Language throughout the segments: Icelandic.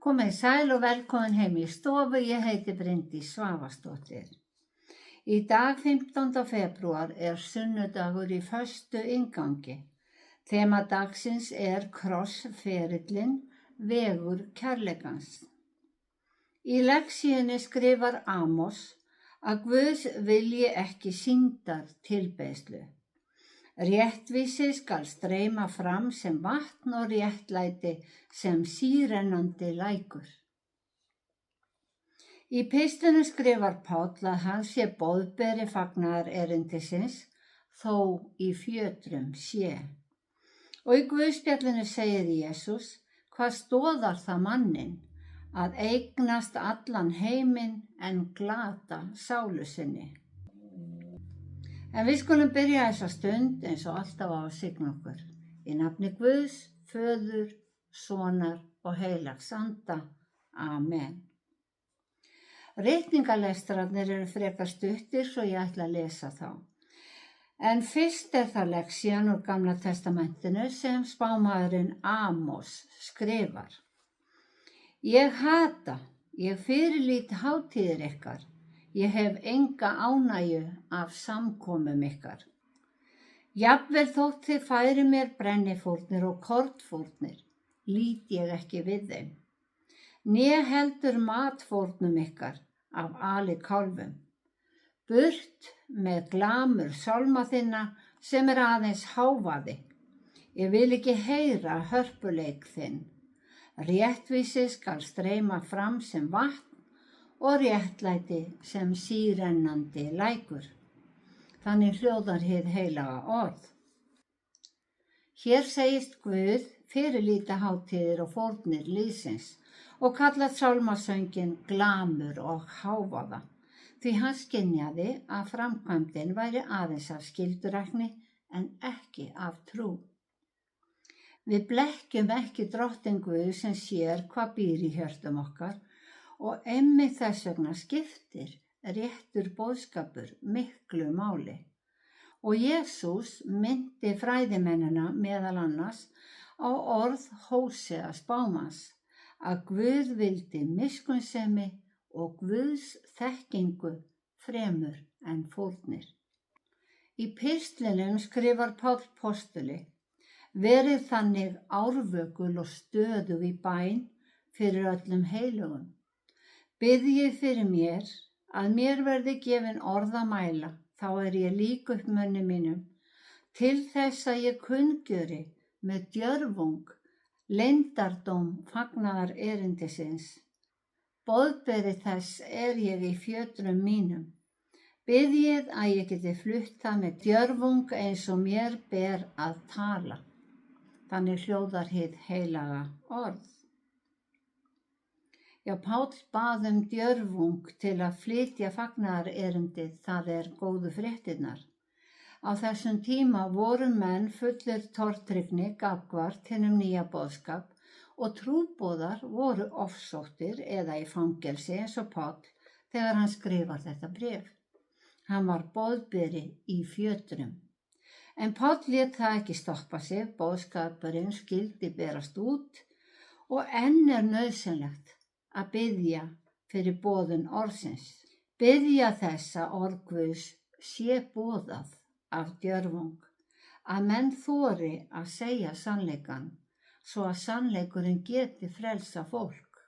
Komið sæl og velkomin heim í stofu, ég heiti Bryndís Svavarsdóttir. Í dag 15. febrúar er sunnudagur í föstu inngangi. Þema dagsins er krossferillinn, vegur kærleikans. Í lexíunni skrifar Amos að Guðs vilji ekki sýndar tilbeiðslu. Réttvísi skal streyma fram sem vatn og réttlæti sem sírennandi lækur. Í pistlunum skrifar Páll að hann sé boðberi fagnaðarerindisins, þó í fjötrum sé. Og í Guðspjallinu segir Jesús, hvað stoðar það manninn að eignast allan heiminn en glata sálu sinni. En við skulum byrja þessa stund eins og alltaf á að signa okkur. Í nafni Guðs, Föður, Sonar og Heilags Anda. Amen. Ritningarlestrarnir eru frekar stuttir svo ég ætla að lesa þá. En fyrst er það lexían úr Gamla testamentinu sem spámaðurinn Amos skrifar. Ég hata, ég fyrirlít hátíðir ykkar. Ég hef enga ánægju af samkomum ykkar. Jafnvel þótt þið færi mér brennifórnir og kornfórnir, lít ég ekki við þeim. Né heldur matfórnum ykkar af ali kálfum. Burt með glamur sálma þinna sem er aðeins hávaði. Ég vil ekki heyra hörpuleik þinn. Réttvísi skal streyma fram sem vatn og réttlæti sem sírennandi lækur. Þannig hljóðar hið heilaga orð. Hér segist Guð fyrirlíta hátíðir og fórnir lífsins og kallað sálmasöngin glamur og hávaða, því hann skynjaði að framkvæmdin væri aðeins af skyldurækni en ekki af trú. Við blekkjum ekki drottinn Guð sem sér hvað býr í hjörtum okkar og einmitt þess vegna skiptir réttur boðskapur miklu máli. Og Jesús myndi fræðimennina meðal annars á orð Hósea spámanns að Guð vildi miskunnsemi og Guðs þekkingu fremur en fórnir. Í pistlinum skrifar Páll postuli, verið þannig árvökul og stöðug í bæn fyrir öllum heilugum. Biðjið fyrir mér að mér verði gefin orð að mæla, þá er ég lík upp mönni mínum, til þess að ég kunngjöri með djörfung leyndardóm fagnaðar erindisins. Boðberi þess er ég í fjötrum mínum. Biðjið að ég geti flutt það með djörfung eins og mér ber að tala. Þannig hljóðar hið heilaga orð. Já, Páll bað djörfung til að flytja fagnaðarerindið, það er góðu fréttirnar. Á þessum tíma voru menn fullir tortryggni gagnvart hinum nýja boðskap og trúboðar voru ofsóttir eða í fangelsi eins og Páll þegar hann skrifar þetta bréf. Hann var boðberi í fjötrum. En Páll lét það ekki stoppa sig, boðskapurinn skyldi berast út og enn er nauðsynlegt að biðja fyrir boðun orðsins. Biðja þess að orð Guðs sé boðað af djörfung, að menn þori að segja sannleikann, svo að sannleikurinn geti frelsa fólk.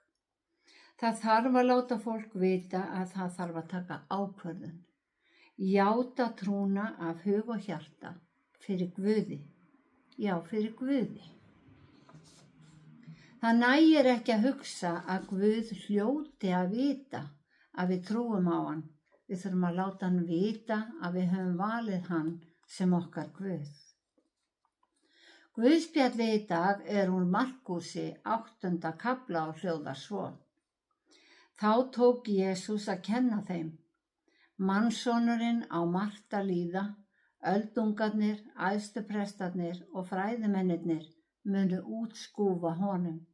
Það þarf að láta fólk vita að það þarf að taka ákvörðun. Játa trúna af hug og hjarta fyrir Guði. Já, fyrir Guði. Það nægir ekki að hugsa að Guð hljóti að vita að við trúum á hann. Við þurfum að láta hann vita að við höfum valið hann sem okkar Guð. Guðspjallið í dag er úr Markúsi 8. kafla og hljóðar svo. Þá tók Jesús að kenna þeim. Mannssonurinn á margt að líða, öldungarnir, æðstuprestarnir og fræðimennirnir munu útskúfa honum.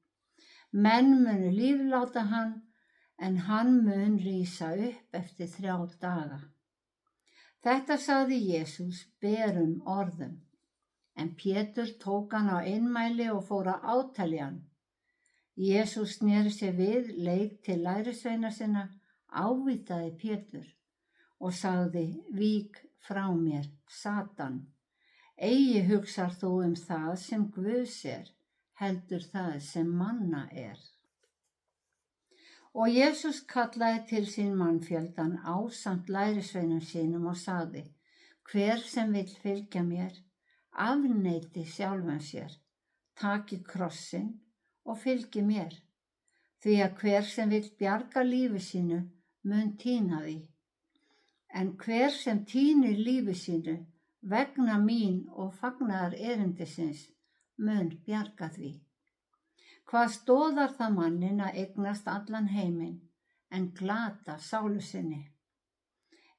Menn munu lífláta hann, en hann mun rísa upp eftir 3 daga. Þetta sagði Jesús berum orðum, en Pétur tók hann á einmæli og fór að átelja hann. Jesús sneri sér við, leit til lærisveina sinna, ávítaði Pétur og sagði: Vík frá mér, Satan. Eigi hugsar þú það sem Guðs heldur það sem manna Og Jesús kallaði til sín mannfjöldan ásamt lærisveinum sínum og sagði: Hver sem vill fylgja mér, afneiti sjálfan sér, taki krossinn og fylgi mér. Því að hver sem vill bjarga lífi sínu mun týna því. En hver sem týnir lífi sínu vegna mín og fagnaðar erindisins mun bjarga því. Hvað stoðar það mannin að eignast allan heiminn en glata sálu sinni?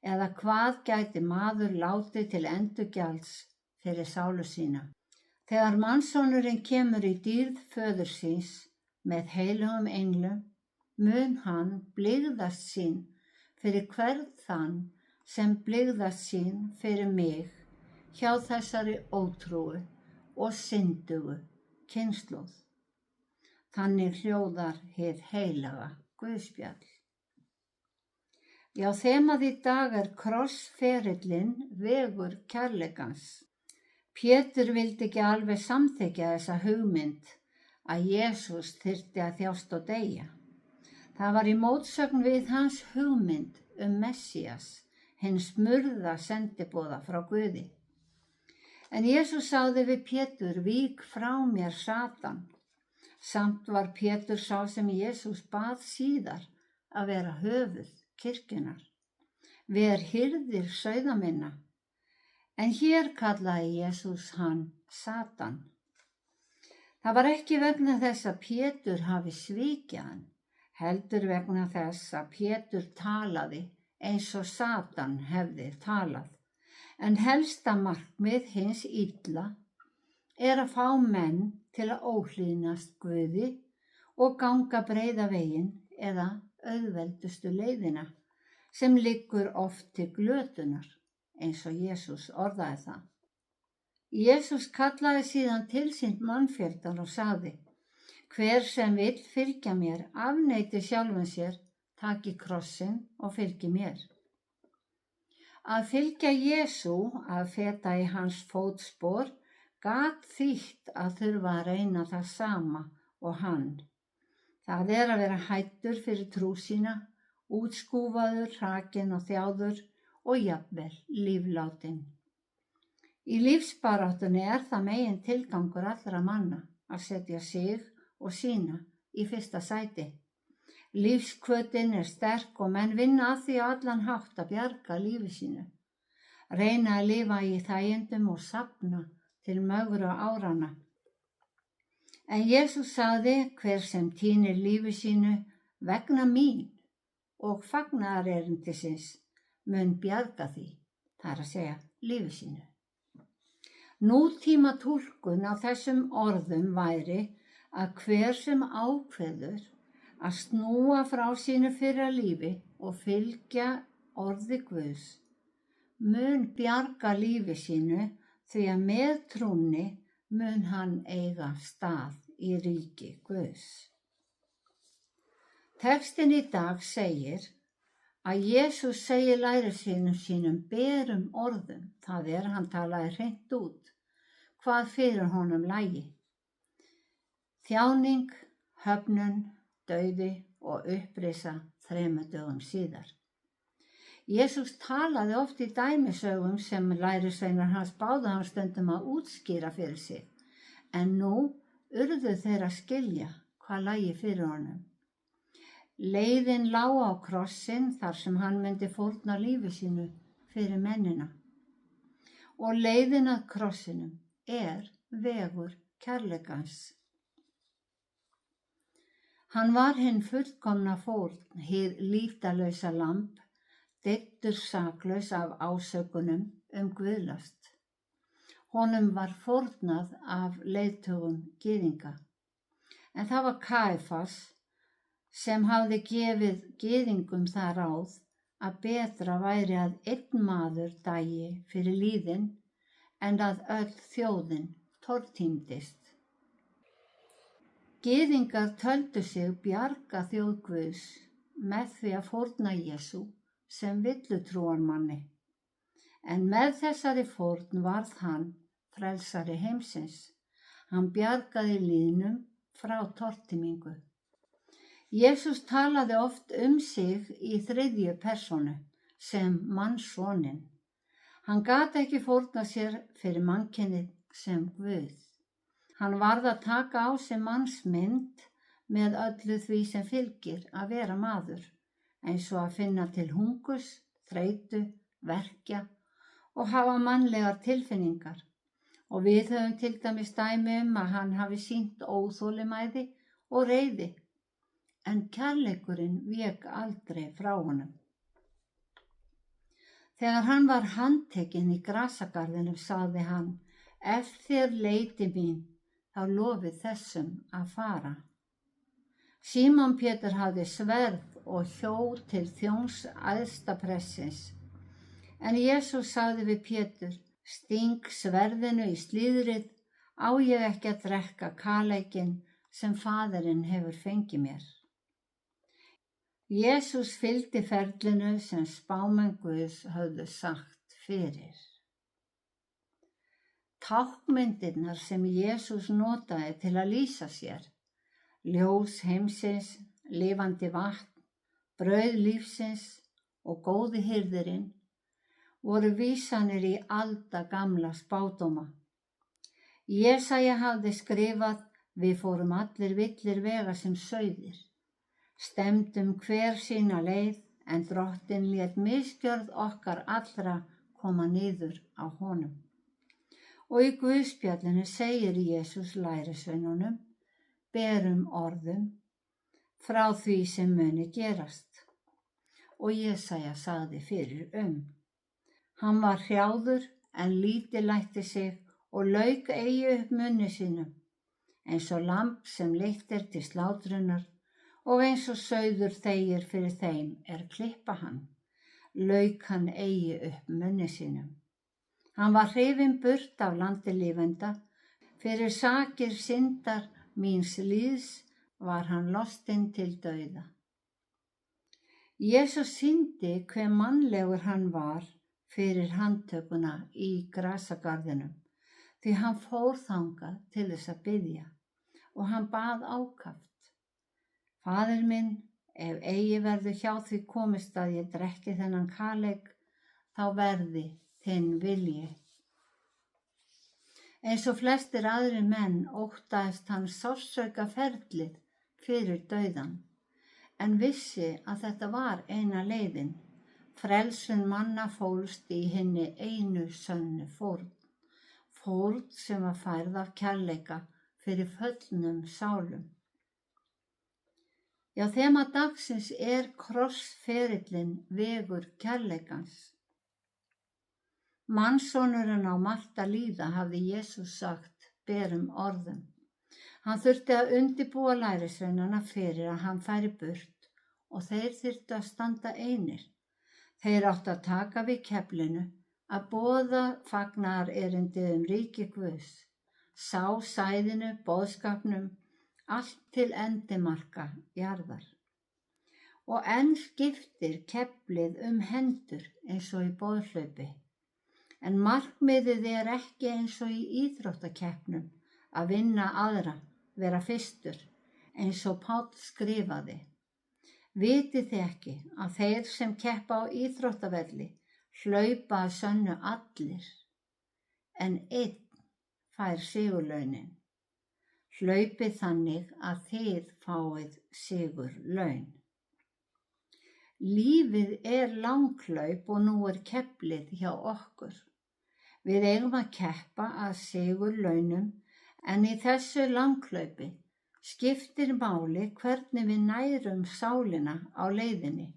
Eða hvað gæti maður látið til endurgjalds fyrir sálu sína? Þegar mannssonurinn kemur í dýrð föður síns með heilögum englum, mun hann blygðast sín fyrir hvern þann sem blygðast sín fyrir mig hjá þessari ótrúu og syndugu kynslóð. Þannig hljóðar hið heilaga Guðspjall. Já, þemað í dag krossferillinn, vegur kærleikans. Pétur vildi ekki alveg samþykkja þessa hugmynd að Jesús þyrfti að þjást og deyja. Það var í mótsögn við hans hugmynd Messías, hinn smurða sendiboða frá Guði. En Jesús sagði við Pétur: Vík frá mér, Satan. Samt var Pétur sá sem Jesús bað síðar að vera höfuð kirkjunnar. Ver hirðir sauða minna. En hér kallaði Jesús hann Satan. Það var ekki vegna þess að Pétur hafi svikið hann, heldur vegna þess að Pétur talaði eins og Satan hefði talað. En helsta markmið hins illa að fá menn til að óhlýðnast Guði og ganga breiða veginn eða auðveldustu leiðina sem liggur oft til glötunar, eins og Jesús orðaði það. Jesús kallaði síðan til sín mannfjöldan og sagði: Hver sem vill fylgja mér, afneiti sjálfum sér, taki krossinn og fylgi mér. Að fylgja Jesú, að feta í hans fótspor, gat þýtt að þurfa að reyna það sama og hann. Það að vera hættur fyrir trú sína, útskúfaður, hrakinn og þjáður og jafnvel líflátinn. Í lífsbaráttunni það megin tilgangur allra manna að setja sig og sína í fyrsta sæti. Lífshvötin sterk og menn vinna að því á allan hátt að bjarga lífi sínu. Reyna að lifa í þægindum og safna til mögru áranna. En Jesús sagði: Hver sem týnir lífi sínu vegna mín og fagnaðar erindisins mun bjarga því, það að segja lífi sínu. Nútíma túlkun á þessum orðum væri að hver sem ákveður að snúa frá sínu fyrra lífi og fylgja orði Guðs mun bjarga lífi sínu, því að með trúnni mun hann eiga stað í ríki Guðs. Textinn í dag segir að Jesús segir lærisveinum sínum berum orðum, það hann talaði hreint út, hvað fyrir honum lægi. Þjáning, höfnun, dauði og upprisa 3 dögum síðar. Jesús talaði oft í dæmisögum sem lærisveinar hans báðu hann stundum að útskýra fyrir sig, en nú urðu þeir að skilja hvað lægi fyrir honum. Leiðin lá á krossinn þar sem hann myndi fórna lífi sínu fyrir mennina. Og leiðin að krossinum vegur kærleikans. Hann var hinn fullkomna fórn, hið lífdalausa lamb, deyddur saklaus af ásökunum guðlast. Honum var fórnað af leiðtogum gyðinga. En það var Kæfas sem hafði gefið gyðingum það ráð að betra væri að einn maður dæi fyrir lýðinn en að öll þjóðin tortímdist. Gyðingar töldu sig bjarga þjóð Guðs með því að fórna Jesú sem villutrúarmanni. En með þessari fórn varð hann frelsari heimsins. Hann bjargaði lýðnum frá tortímingu. Jesús talaði oft sig í 3. persónu sem mannssoninn. Hann gat ekki fórnað sér fyrir mannkynið sem Guð. Hann varð að taka á sig mannsmynd með öllu því sem fylgir að vera maður, eins og að finna til hungurs, þreytu, verkja og hafa mannlegar tilfinningar. Og við höfum til dæmis dæmi að hann hafi sýnt óþolinmæði og reiði, en kærleikurinn vék aldrei frá honum. Þegar hann var handtekinn í grasagarðinum sagði hann: ef þér leitið mín, þá lofið þessum að fara. Símon Pétur hafði sverð og hjó til þjóns æðsta prestsins. En Jesús sagði við Pétur: sting sverðinu í slíðrið, á ég ekki að drekka kaleikinn sem Faðirinn hefur fengið mér. Jesús fylgdi ferlinu sem spámenn Guðs höfðu sagt fyrir. Táknmyndirnar sem Jesús notaði til að lýsa sér, ljós heimsins, lifandi vatn, brauð lífsins og góði hirðirinn, voru vísanir í aldagamla spádóma. Jesaja hafði skrifað: við fórum allir villir vega sem sauðir, stefndum hver sína leið, en Drottinn lét misgjörð okkar allra koma niður á honum. Og í Guðspjallinu segir Jesús lærisveinunum berum orðum frá því sem muni gerast. Og Jesaja sagði fyrir Hann var hrjáður en lítillætti sig og lauk eigi upp munni sínum, eins og lamb sem leitt til slátrunar og eins og sauður þegir fyrir þeim klippa hann, lauk hann eigi upp munni sínum. Hann var hrifinn burt af landi lifenda, fyrir sakir syndar míns líðs var hann lostinn til dauða. Jesús sýndi hve mannlegur hann var fyrir handtökuna í grasagarðinum, því hann fór þangað til þess að biðja og hann bað ákaft: Faðir minn, ef eigi verður hjá því komist að ég drekki þennan kaleik, þá verði þinn vilji. Eins og flestir aðrir menn óttaðist hann sársauka ferlið fyrir dauðan, en vissi að þetta var eina leiðin. Frelsun manna fólst í hinni einu sönnu fórn, fórn sem var færð af kærleika fyrir föllnum sálum. Já, þema dagsins krossferillinn vegur kærleikans. Mannssonurinn á margt að líða, hafði Jesús sagt berum orðum. Hann þurfti að undirbúa lærisveinana fyrir að hann færi burt og þeir þyrftu að standa einir. Þeir áttu að taka við keflinu að boða fagnaðarerindið ríki Guðs, sá sæðinu, boðskapnum, allt til endimarka jarðar. Og enn skiptir keflið hendur eins og í boðhlaupi. En markmiðið ekki eins og í íþróttakeppnum að vinna aðra, vera fyrstur, eins og Páll skrifaði. Vitið þið ekki að þeir sem keppa á íþróttavelli hlaupa að sönnu allir, en einn fær sigurlaunin. Hlaupið þannig að þið fáið sigurlaun. Lífið langhlaup og nú keflið hjá okkur. Við eigum að keppa að sigurlaunum, en í þessu langhlaupi skiptir máli hvernig við nærum sálina á leiðinni,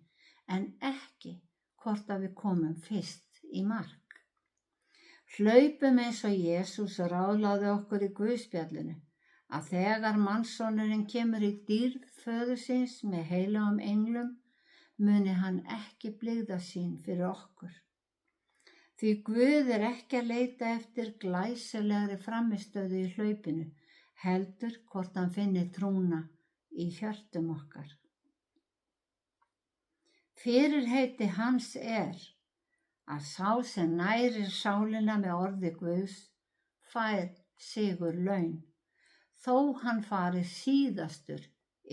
en ekki hvort að við komum fyrst í mark. Hlaupum eins og Jesús ráðlagði okkur í Guðspjallinu, að þegar mannssonurinn kemur í dýrð föður síns með heilagum englum, muni hann ekki blygða sín fyrir okkur. Því Guð ekki að leita eftir glæsilegri frammistöðu í hlaupinu, heldur hvort hann finni trúna í hjörtum okkar. Fyrirheiti hans að sá sem nærir sálina með orði Guðs fær sigur laun, þó hann fari síðastur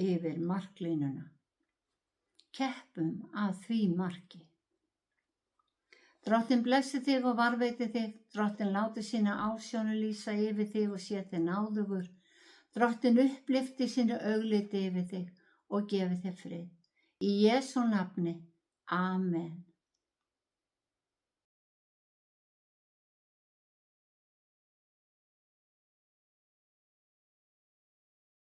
yfir marklínuna. Keppum að því marki. Drottinn blessi þig og varveiti þig, Drottinn láti sína ásjónu lýsa yfir þig og sé þig náðugur, Drottinn upplyfti sínu augliti yfir þig og gefi þig frið. Í Jesú nafni, amen.